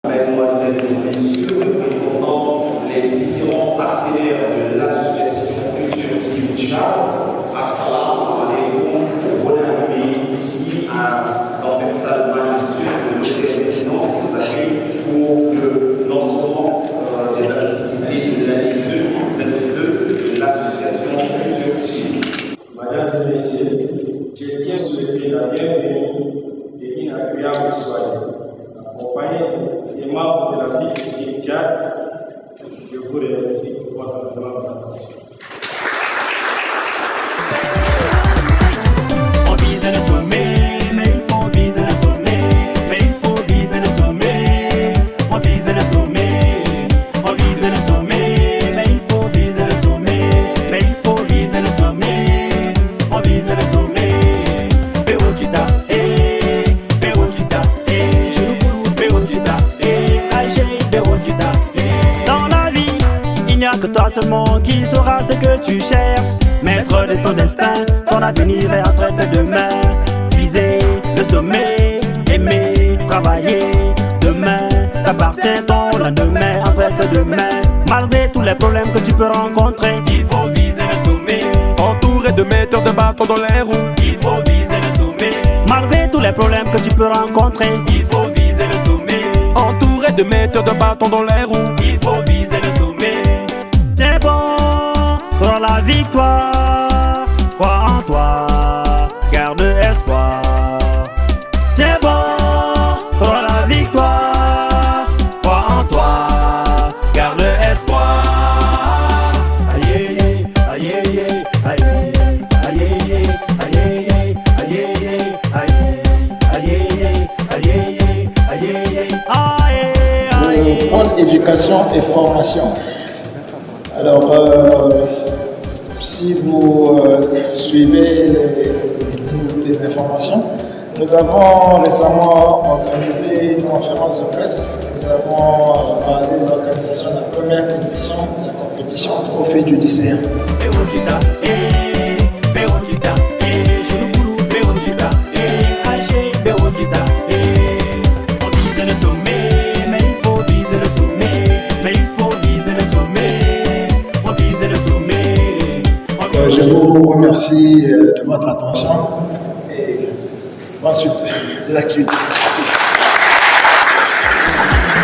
Mesdemoiselles et messieurs, représentant les différents partenaires de l'association Futur Team Tchad, assalamu alaikum, bon arrivée ici dans cette salle majestueuse de l'hôtel Résidence qui nous accueille pour le lancement des activités de l'année 2022 de l'association Futur Team. Mesdames et messieurs, je tiens à souhaiter la bienvenue et une agréable soirée. Accompagné des membres de la Futur Team Tchad, je vous remercie pour votre grande attention. On vise le sommet, mais il faut viser le sommet, mais il faut viser le sommet. On vise le sommet, on vise le sommet, mais il faut viser le sommet, mais il faut viser le sommet. On vise le sommet, Béokita, Béokita, Béokita, Aïché, Béokita. Dans la vie, il n'y a que toi seulement qui saura ce que tu cherches. Maître de ton destin, ton avenir est entre tes deux mains. Viser le sommet, aimer, travailler. Demain t'appartient ton lendemain entre tes deux mains. Malgré tous les problèmes que tu peux rencontrer, il faut viser le sommet. Entouré de metteurs de bâtons dans les roues, Il faut viser le sommet. Malgré tous les problèmes que tu peux rencontrer, il faut viser le sommet. entouré de metteurs de bâtons dans les roues. Il faut viser le sommet. C'est bon, t'auras la victoire. Crois en toi, garde espoir. C'est bon, t'auras la victoire. Crois en toi, garde espoir. Aïe, aïe, aïe, aïe, aïe, aïe, aïe, aïe, Le pôle éducation et formation. Alors, si vous suivez les informations, nous avons récemment organisé une conférence de presse. Nous avons parlé de l'organisation de la première édition de la compétition Trophée du lycéen. Béokita, Béokita, Chouloulou, Béokita, Aïché, Béokita. On vise le sommet, mais il faut viser le sommet, mais il faut viser le sommet. On vise le sommet. Je vous remercie de votre attention et ensuite des activités. Merci.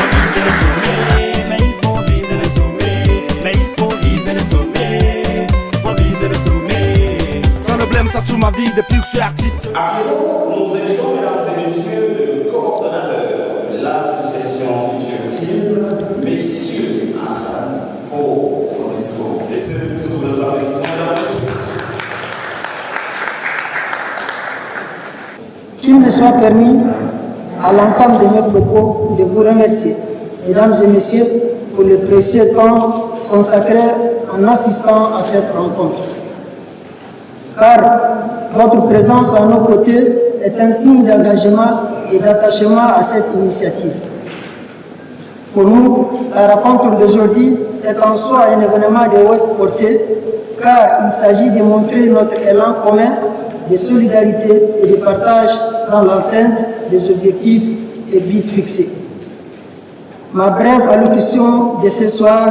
On vise le sommet, mais il faut viser le sommet, mais il faut viser le sommet. On vise le sommet. Dans le blême, ça tue ma vie depuis que je suis artiste. À présent, nous invitons, mesdames et messieurs, le coordonnateur de l'association Futur Team, messieurs Hassan, pour son discours. Et c'est le discours de nos applaudissements. Qu'il me soit permis, à l'entame de mes propos, de vous remercier, mesdames et messieurs, pour le précieux temps consacré en assistant à cette rencontre. Car votre présence à nos côtés est un signe d'engagement et d'attachement à cette initiative. Pour nous, la rencontre d'aujourd'hui est en soi un événement de haute portée, car il s'agit de montrer notre élan commun de solidarité et de partage dans l'atteinte des objectifs et buts fixés. Ma brève allocution de ce soir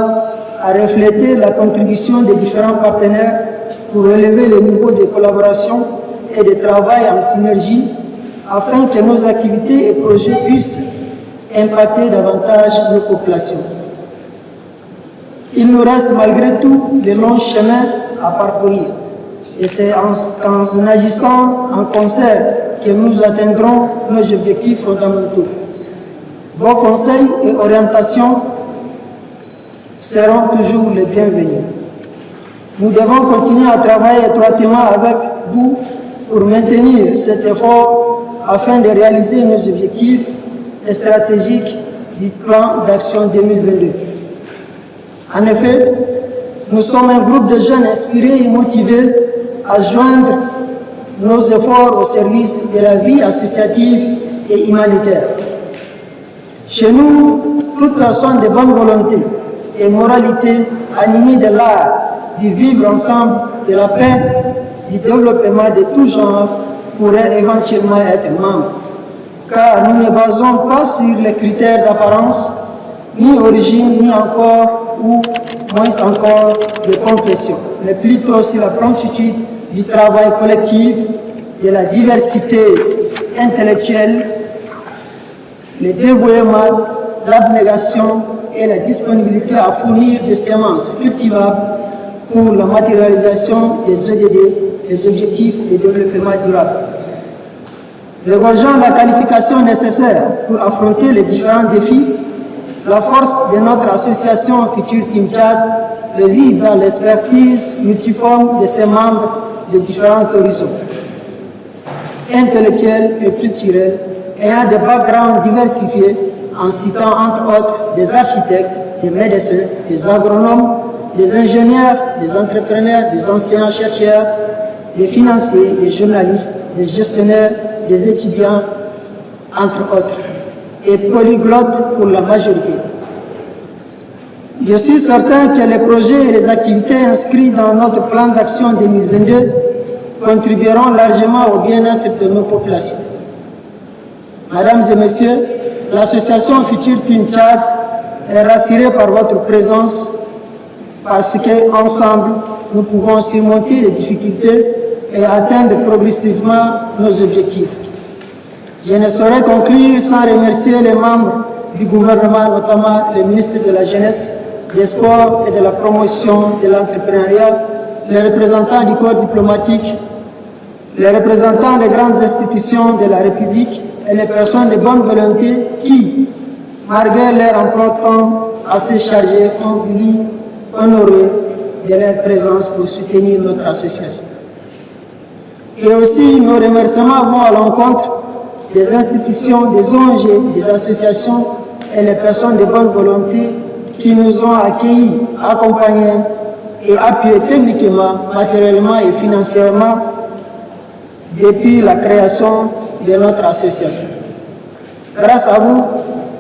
a reflété la contribution des différents partenaires pour relever le niveau de collaboration et de travail en synergie afin que nos activités et projets puissent impacter davantage nos populations. Il nous reste malgré tout de longs chemins à parcourir. Et c'est en agissant en concert que nous atteindrons nos objectifs fondamentaux. Vos conseils et orientations seront toujours les bienvenus. Nous devons continuer à travailler étroitement avec vous pour maintenir cet effort afin de réaliser nos objectifs stratégiques du plan d'action 2022. En effet, nous sommes un groupe de jeunes inspirés et motivés à joindre nos efforts au service de la vie associative et humanitaire. Chez nous, toute personne de bonne volonté et moralité animée de l'art du vivre ensemble, de la paix, du développement de tout genre pourrait éventuellement être membre. car nous ne basons pas sur les critères d'apparence, ni origine, ni encore, ou moins encore, de confession, mais plutôt sur la promptitude du travail collectif, de la diversité intellectuelle, le dévouement, l'abnégation et la disponibilité à fournir des semences cultivables pour la matérialisation des ODD, les objectifs de développement durable. Regorgeant la qualification nécessaire pour affronter les différents défis, la force de notre association Futur Team Tchad réside dans l'expertise multiforme de ses membres de différents horizons, intellectuels et culturels, ayant des backgrounds diversifiés en citant entre autres des architectes, des médecins, des agronomes, des ingénieurs, des entrepreneurs, des enseignants chercheurs, des financiers, des journalistes, des gestionnaires, des étudiants, entre autres, et polyglottes pour la majorité. Je suis certain que les projets et les activités inscrits dans notre plan d'action 2022 contribueront largement au bien-être de nos populations. Mesdames et messieurs, l'association Futur Team Tchad est rassurée par votre présence parce qu'ensemble, nous pouvons surmonter les difficultés et atteindre progressivement nos objectifs. Je ne saurais conclure sans remercier les membres du gouvernement, notamment le ministre de la Jeunesse, des Sports et de la Promotion de l'Entrepreneuriat, les représentants du corps diplomatique, les représentants des grandes institutions de la République et les personnes de bonne volonté qui, malgré leur emploi de temps assez chargé, ont voulu honorer de leur présence pour soutenir notre association. Et aussi, nos remerciements vont à l'encontre des institutions, des ONG, des associations et les personnes de bonne volonté qui nous ont accueillis, accompagnés et appuyés techniquement, matériellement et financièrement depuis la création de notre association. Grâce à vous,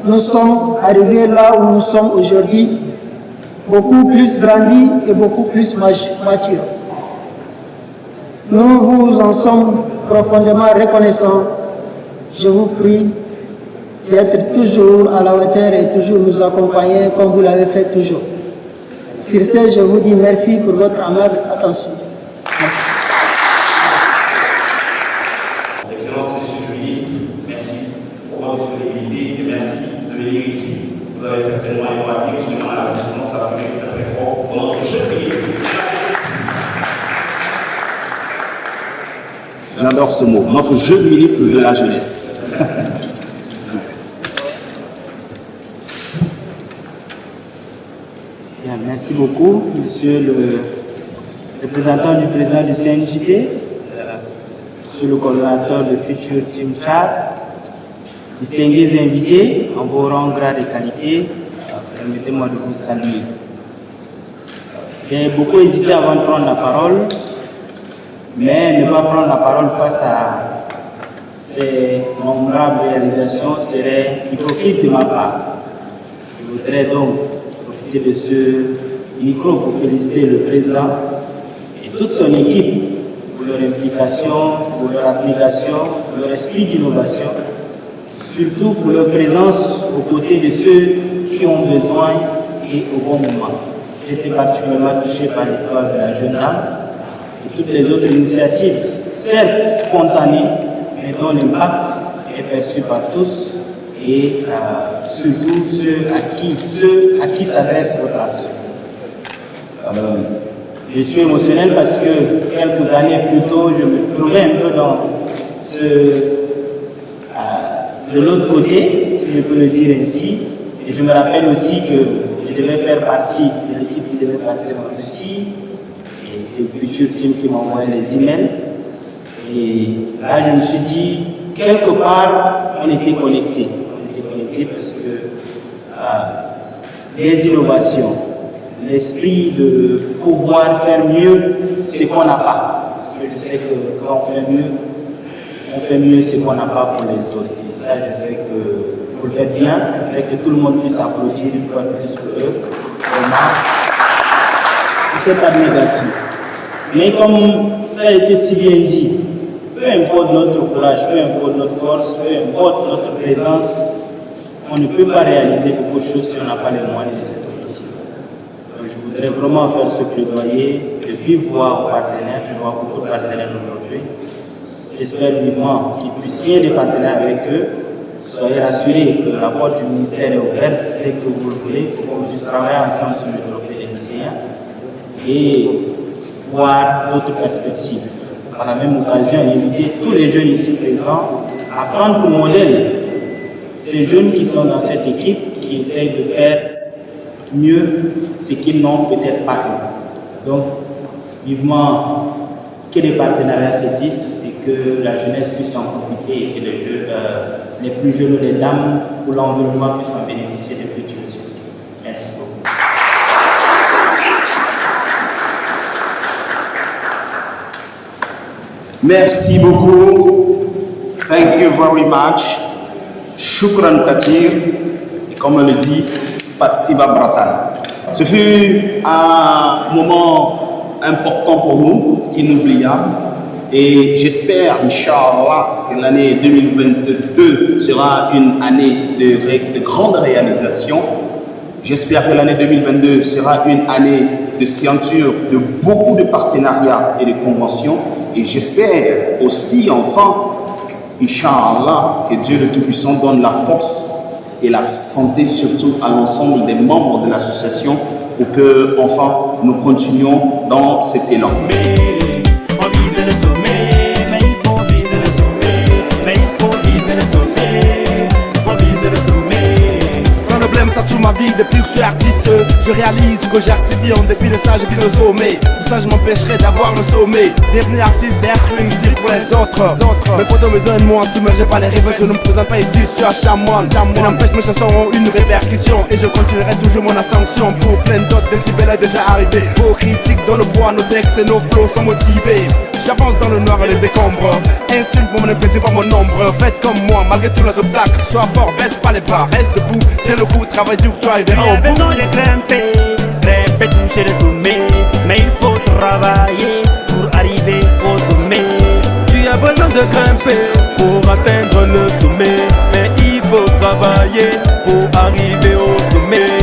nous sommes arrivés là où nous sommes aujourd'hui, beaucoup plus grandis et beaucoup plus matures. Nous vous en sommes profondément reconnaissants. Je vous prie d'être toujours à la hauteur et toujours nous accompagner comme vous l'avez fait toujours. Sur ce, je vous dis merci pour votre amable attention. Merci. Excellence, Monsieur le ministre, merci pour votre disponibilité et merci de venir ici. Vous avez certainement un mot à dire, je demande à l'assistance à la publique très fort pour notre jeune ministre. J'adore ce mot, notre jeune ministre de la Jeunesse. Bien, merci beaucoup, monsieur le représentant du président du CNJT, monsieur le coordonnateur de Futur Team Tchad, distingués invités en vos rangs, grades et qualités, permettez-moi de vous saluer. J'ai beaucoup hésité avant de prendre la parole, mais ne pas prendre la parole face à ces nombrables réalisations serait hypocrite de ma part. Je voudrais donc profiter de ce micro pour féliciter le président et toute son équipe pour leur implication, pour leur application, pour leur esprit d'innovation, surtout pour leur présence aux côtés de ceux qui ont besoin et au bon moment. J'étais particulièrement touché par l'histoire de la jeune dame et toutes les autres initiatives, certes spontanées, mais dont l'impact est perçu par tous et surtout ceux à qui s'adresse votre action. Je suis émotionnel parce que quelques années plus tôt, je me trouvais un peu dans de l'autre côté, si je peux le dire ainsi, et je me rappelle aussi que je devais faire partie de l'équipe qui devait partir en Russie, et c'est le Futur Team qui m'a envoyé les emails, et là je me suis dit, quelque part, on était connectés. Parce que les innovations, l'esprit de pouvoir faire mieux ce qu'on n'a pas. Parce que je sais que quand on fait mieux ce qu'on n'a pas pour les autres. Et ça, je sais que vous le faites bien. Je voudrais que tout le monde puisse applaudir une fois de plus pour eux. Vraiment, pour cette abnégation. Mais comme ça a été si bien dit, peu peu importe notre courage, peu importe notre force, peu importe notre présence, on ne peut pas réaliser beaucoup de choses si on n'a pas les moyens de cet objectif. Donc je voudrais vraiment faire ce plaidoyer de vive voix aux partenaires. Je vois beaucoup de partenaires aujourd'hui. J'espère vivement qu'ils puissent signer des partenaires avec eux. Soyez rassurés que la porte du ministère est ouverte dès que vous le voulez pour qu'on puisse travailler ensemble sur le trophée des lycéens et voir d'autres perspectives. Par la même occasion, inviter tous les jeunes ici présents à prendre pour modèle ces jeunes qui sont dans cette équipe, qui essayent de faire mieux ce qu'ils n'ont peut-être pas eu. Donc, vivement que les partenariats se tissent et que la jeunesse puisse en profiter et que les plus jeunes ou les dames ou l'environnement puissent en bénéficier des futurs jeunes. Merci beaucoup. Merci beaucoup. Thank you very much. Shukran Katir. Et comme on le dit, Spasiba Bratan. Ce fut un moment important pour nous, inoubliable. Et j'espère, Inch'Allah, que l'année 2022 sera une année de grandes réalisations. J'espère que l'année 2022 sera une année de signature de beaucoup de partenariats et de conventions. Et j'espère aussi, enfin, Inch'Allah, que Dieu le Tout-Puissant donne la force et la santé surtout à l'ensemble des membres de l'association pour que, enfin, nous continuions dans cet élan. On vise le sommet, mais il faut viser le sommet, mais il faut viser le sommet, on vise le sommet. Quand le blême ça tue ma vie depuis que je suis artiste, je réalise que j'arcivie en dépit de stage et vis le sommet. Tout ça je m'empêcherai d'avoir le sommet. Devenir artiste et être une style pour les autres. Mes potos me donnent moi, submergé par les rêves, je ne me présente pas et dis je suis un chamoine. Mais n'empêche mes chansons ont une répercussion et je continuerai toujours mon ascension. Pour plein d'autres décibels est déjà arrivé. Vos critiques dans le bois, nos textes et nos flots sont motivés. J'avance dans le noir et les décombres. Insulte pour mon plaisir, pas mon ombre. Faites comme moi, malgré tous les obstacles. Sois fort, baisse pas les bras, reste debout. C'est le coup, travail dur, tu arriveras au bout. Il y a besoin de grimper, toucher le sommet. Mais il faut travailler pour arriver au sommet. Tu as besoin de grimper pour atteindre le sommet. Mais il faut travailler pour arriver au sommet.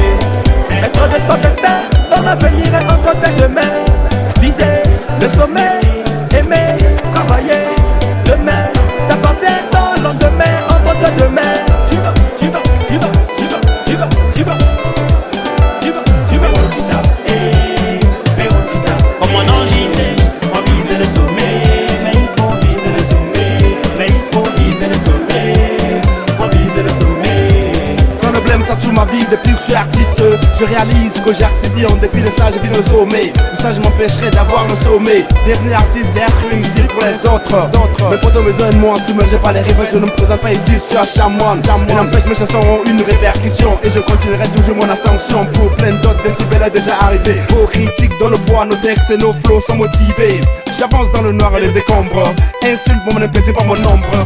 Être de ton destin, ton avenir est entre tes deux mains. Viser le sommet, aimer, travailler. Demain t'appartient, ton lendemain entre tes deux mains. Tu vas. Comme on en gisait, on vise le sommet. Mais il faut viser le sommet, mais il faut viser le sommet, on vise le sommet. Quand le blême ça tue ma vie depuis que je suis artiste, je réalise que j'arcivie en dépit de stage et vis le sommet. Tout ça je m'empêcherai d'avoir le sommet. Devenir artiste et être une style pour les autres. Mes potos me donnent moi, submergé par les rêves, je ne me présente pas et dis je suis un chamoine. Mais n'empêche mes chansons ont une répercussion et je continuerai toujours mon ascension. Pour plein d'autres décibels est déjà arrivé. Vos critiques dans le bois, nos textes et nos flots sont motivés. J'avance dans le noir et les décombres. Insulte pour mon plaisir, pas mon ombre.